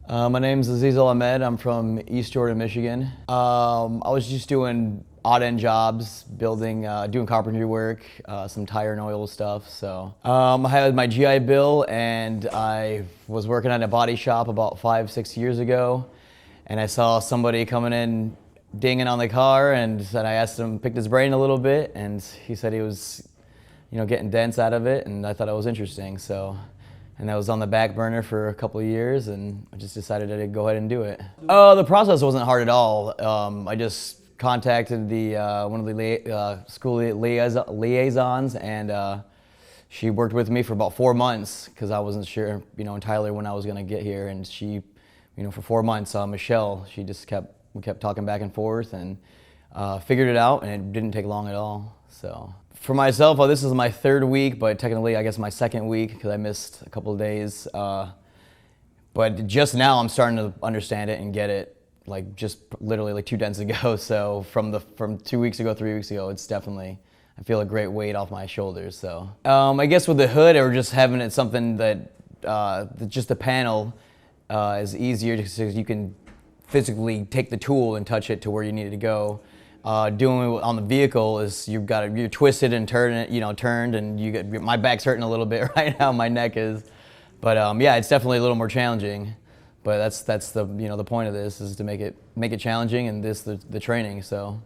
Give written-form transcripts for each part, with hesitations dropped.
My name's Aziz Ahmed. I'm from East Jordan, Michigan. I was just doing odd-end jobs, doing carpentry work, some tire and oil stuff. So I had my GI Bill, and I was working at a body shop about 5-6 years ago, and I saw somebody coming in, dinging on the car, and I asked him, picked his brain a little bit, and he said he was, getting dents out of it, and I thought it was interesting. And that was on the back burner for a couple of years, and I just decided to go ahead and do it. The process wasn't hard at all. I just contacted one of the school liaisons, and she worked with me for about 4 months because I wasn't sure, entirely when I was going to get here. And she, for 4 months, Michelle, we kept talking back and forth, and figured it out, and it didn't take long at all. So for myself, this is my 3rd week, but technically I guess my 2nd week because I missed a couple of days. But just now I'm starting to understand it and get it, like just literally like 2 dents ago. So from 2 weeks ago, 3 weeks ago, it's definitely, I feel a great weight off my shoulders. So I guess with the hood, or just having it something that just the panel is easier because you can physically take the tool and touch it to where you need it to go. Doing it on the vehicle is you're twisted and turned, and my back's hurting a little bit right now. My neck is, but yeah, it's definitely a little more challenging. But that's the the point of this is to make it challenging, and the training. So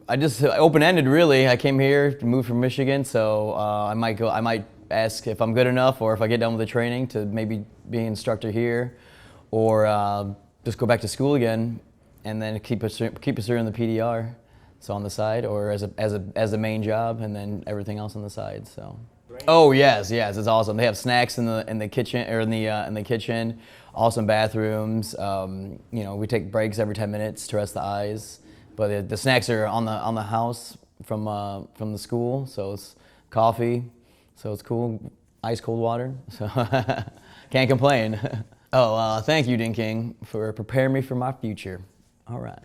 I just open-ended really. I came here, moved from Michigan, so I might ask if I'm good enough, or if I get done with the training, to maybe be an instructor here, or just go back to school again, and then keep pursuing the PDR. So on the side, or as a main job, and then everything else on the side. So, oh yes, it's awesome. They have snacks in the kitchen, or in the kitchen. Awesome bathrooms. We take breaks every 10 minutes to rest the eyes. But the snacks are on the house from the school. So it's coffee. So it's cool. Ice cold water. So can't complain. Thank you, Dean King, for preparing me for my future. All right.